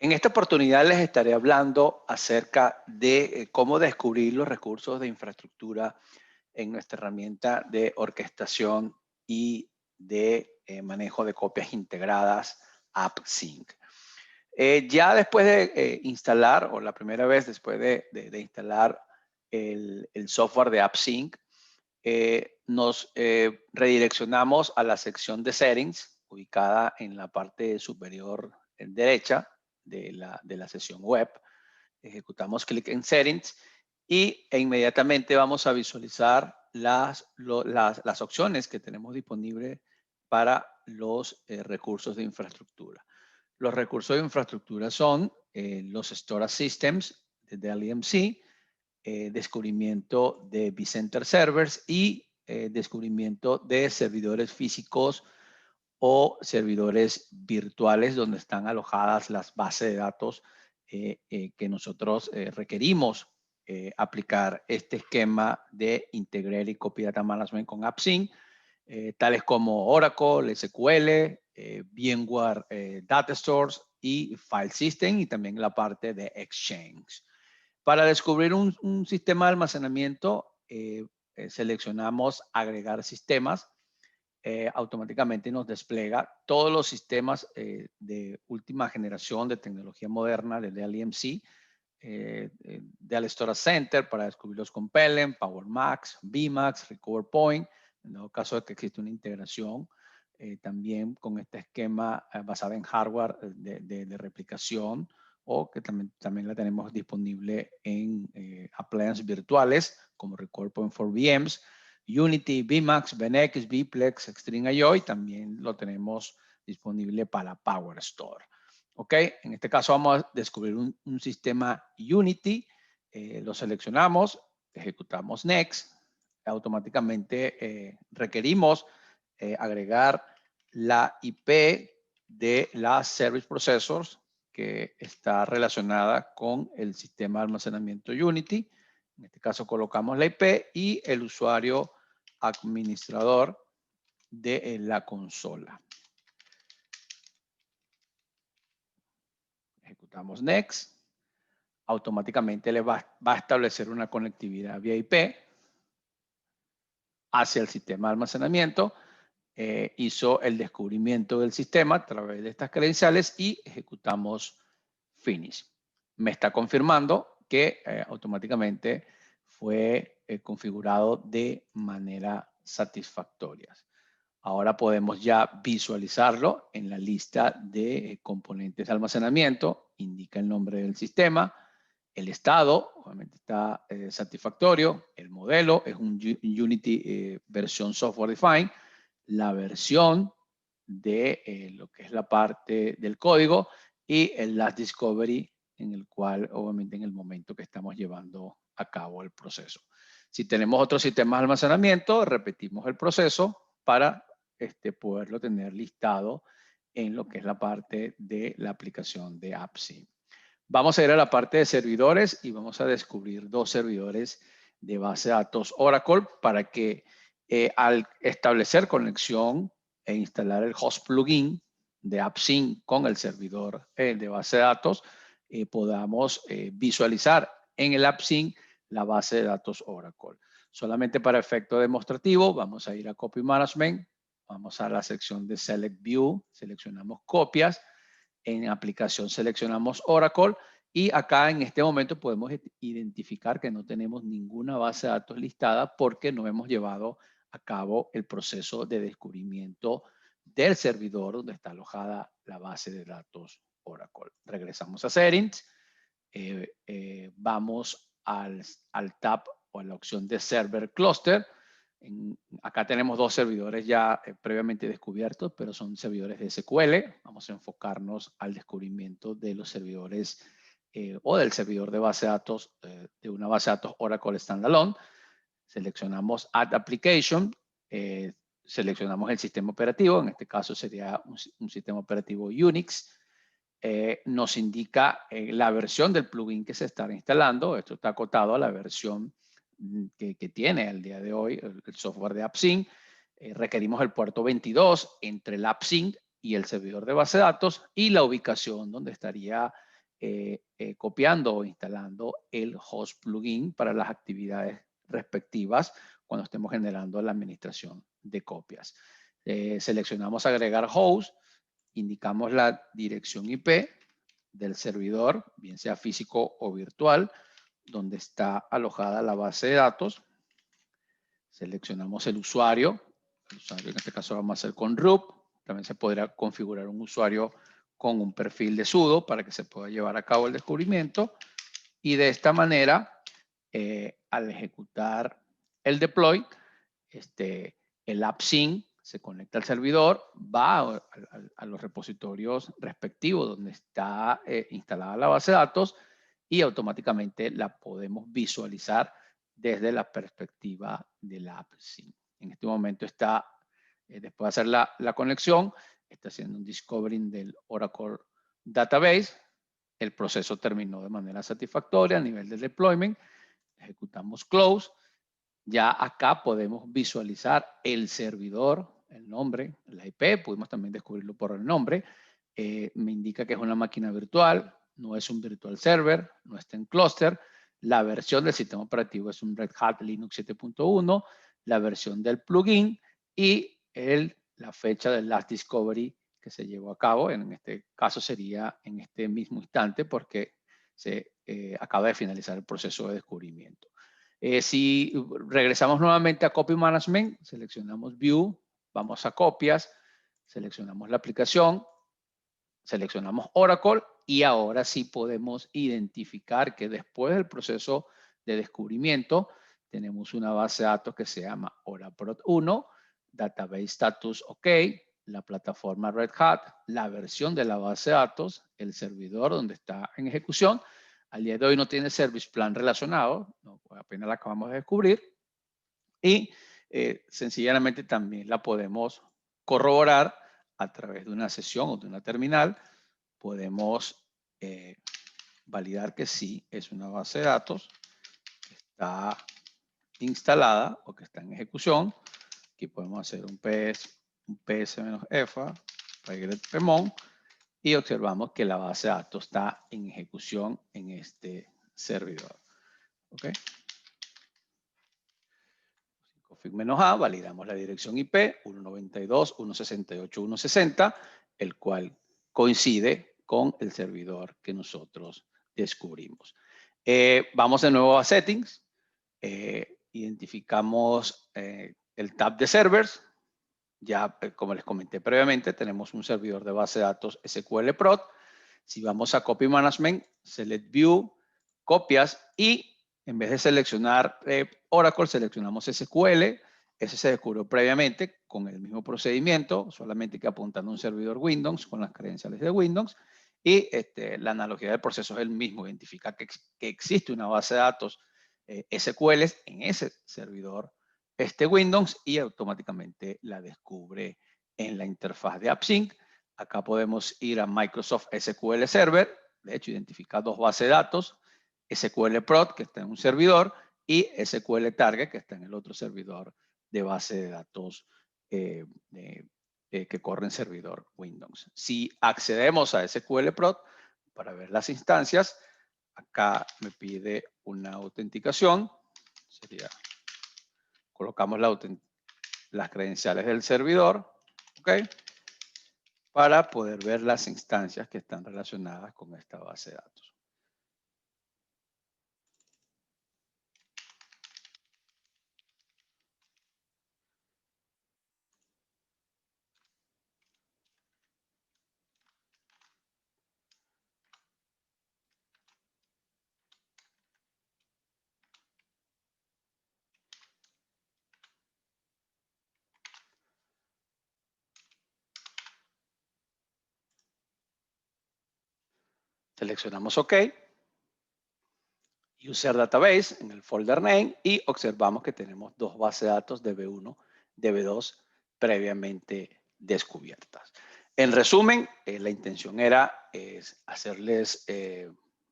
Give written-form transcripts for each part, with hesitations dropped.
En esta oportunidad les estaré hablando acerca de cómo descubrir los recursos de infraestructura en nuestra herramienta de orquestación y de manejo de copias integradas AppSync. Ya después de instalar, o la primera vez después de instalar el software de AppSync, nos redireccionamos a la sección de Settings, ubicada en la parte superior derecha de la sesión web. Ejecutamos clic en Settings e inmediatamente vamos a visualizar las opciones que tenemos disponibles para los recursos de infraestructura. Los recursos de infraestructura son los Storage Systems de Dell EMC, descubrimiento de vCenter Servers y descubrimiento de servidores físicos o servidores virtuales donde están alojadas las bases de datos que nosotros requerimos aplicar este esquema de Integrated Copy Data Management con AppSync, tales como Oracle, SQL, VMware Data Stores y File System, y también la parte de Exchange. Para descubrir un sistema de almacenamiento, seleccionamos agregar sistemas. Automáticamente nos despliega todos los sistemas de última generación de tecnología moderna de Dell EMC, Dell Storage Center para descubrirlos con Pelen, PowerMax, VMAX, Recover Point, en el caso de que existe una integración también con este esquema basado en hardware de replicación, o que también la tenemos disponible en appliances virtuales como Recover Point for VMs, Unity, VMAX, VNX, Vplex, Extreme.io, y también lo tenemos disponible para PowerStore. ¿Ok? En este caso vamos a descubrir un sistema Unity, lo seleccionamos, ejecutamos Next, automáticamente requerimos agregar la IP de la Service Processors que está relacionada con el sistema de almacenamiento Unity. En este caso colocamos la IP y el usuario administrador de la consola. Ejecutamos Next. Automáticamente le va a establecer una conectividad vía IP hacia el sistema de almacenamiento. Hizo el descubrimiento del sistema a través de estas credenciales y ejecutamos Finish. Me está confirmando que automáticamente fue configurado de manera satisfactoria. Ahora podemos ya visualizarlo en la lista de componentes de almacenamiento. Indica el nombre del sistema, el estado, obviamente está satisfactorio, el modelo es un Unity versión software defined, la versión de lo que es la parte del código y el last discovery, en el cual obviamente en el momento que estamos llevando a cabo el proceso. Si tenemos otros sistemas de almacenamiento, repetimos el proceso para poderlo tener listado en lo que es la parte de la aplicación de AppSync. Vamos a ir a la parte de servidores y vamos a descubrir dos servidores de base de datos Oracle para que al establecer conexión e instalar el host plugin de AppSync con el servidor de base de datos, podamos visualizar en el AppSync la base de datos Oracle. Solamente para efecto demostrativo, vamos a ir a Copy Management, vamos a la sección de Select View, seleccionamos copias, en aplicación seleccionamos Oracle y acá en este momento podemos identificar que no tenemos ninguna base de datos listada porque no hemos llevado a cabo el proceso de descubrimiento del servidor donde está alojada la base de datos Oracle. Regresamos a Settings, vamos al tab o a la opción de Server Cluster. Acá tenemos dos servidores ya previamente descubiertos, pero son servidores de SQL. Vamos a enfocarnos al descubrimiento de los servidores o del servidor de base de datos, de una base de datos Oracle Standalone. Seleccionamos Add Application, seleccionamos el sistema operativo, en este caso sería un sistema operativo Unix. Nos indica la versión del plugin que se está instalando. Esto está acotado a la versión que tiene el día de hoy el software de AppSync. Requerimos el puerto 22 entre el AppSync y el servidor de base de datos y la ubicación donde estaría copiando o instalando el host plugin para las actividades respectivas cuando estemos generando la administración de copias. Seleccionamos agregar host, indicamos la dirección IP del servidor, bien sea físico o virtual, donde está alojada la base de datos. Seleccionamos el usuario en este caso vamos a hacer con root. También se podrá configurar un usuario con un perfil de sudo para que se pueda llevar a cabo el descubrimiento. Y de esta manera, al ejecutar el deploy, el AppSync se conecta al servidor, va a los repositorios respectivos donde está instalada la base de datos y automáticamente la podemos visualizar desde la perspectiva del AppSync. En este momento está, después de hacer la conexión, está haciendo un discovering del Oracle Database. El proceso terminó de manera satisfactoria a nivel del deployment. Ejecutamos close. Ya acá podemos visualizar el servidor, el nombre, la IP. Pudimos también descubrirlo por el nombre. Me indica que es una máquina virtual, no es un virtual server, no está en cluster. La versión del sistema operativo es un Red Hat Linux 7.1, la versión del plugin y la fecha del last discovery que se llevó a cabo. En este caso sería en este mismo instante porque se acaba de finalizar el proceso de descubrimiento. Si regresamos nuevamente a Copy Management, seleccionamos View, vamos a Copias, seleccionamos la aplicación, seleccionamos Oracle y ahora sí podemos identificar que después del proceso de descubrimiento tenemos una base de datos que se llama Oraprod 1, Database Status OK, la plataforma Red Hat, la versión de la base de datos, el servidor donde está en ejecución. Al día de hoy no tiene service plan relacionado, no, apenas la acabamos de descubrir. Y sencillamente también la podemos corroborar a través de una sesión o de una terminal. Podemos validar que sí es una base de datos que está instalada o que está en ejecución. Aquí podemos hacer un ps-efa, pmon, y observamos que la base de datos está en ejecución en este servidor. ¿Ok? Config-A, validamos la dirección IP 192.168.160, el cual coincide con el servidor que nosotros descubrimos. Vamos de nuevo a Settings. Identificamos el tab de Servers. Ya, como les comenté previamente, tenemos un servidor de base de datos SQL Prod. Si vamos a Copy Management, Select View, Copias y en vez de seleccionar Oracle, seleccionamos SQL. Ese se descubrió previamente con el mismo procedimiento, solamente que apuntando a un servidor Windows con las credenciales de Windows. Y la analogía del proceso es el mismo, identifica que existe una base de datos SQL en ese servidor Windows y automáticamente la descubre en la interfaz de AppSync. Acá podemos ir a Microsoft SQL Server, de hecho identifica dos bases de datos, SQL Prod, que está en un servidor, y SQL Target, que está en el otro servidor de base de datos que corre en servidor Windows. Si accedemos a SQL Prod para ver las instancias, acá me pide una autenticación, colocamos las credenciales del servidor, ¿ok? Para poder ver las instancias que están relacionadas con esta base de datos. Seleccionamos OK. User Database en el folder name y observamos que tenemos dos bases de datos DB1, DB2 previamente descubiertas. En resumen, la intención era hacerles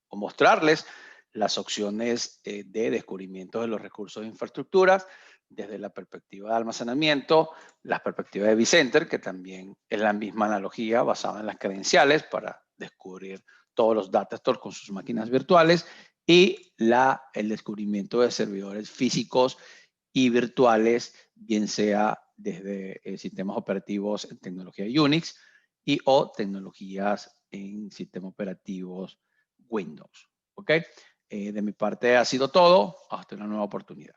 o mostrarles las opciones de descubrimiento de los recursos de infraestructuras desde la perspectiva de almacenamiento, la perspectiva de vCenter, que también es la misma analogía basada en las credenciales para descubrir todos los data stores con sus máquinas virtuales y el descubrimiento de servidores físicos y virtuales, bien sea desde sistemas operativos en tecnología Unix y o tecnologías en sistemas operativos Windows. ¿Ok? De mi parte ha sido todo. Hasta una nueva oportunidad.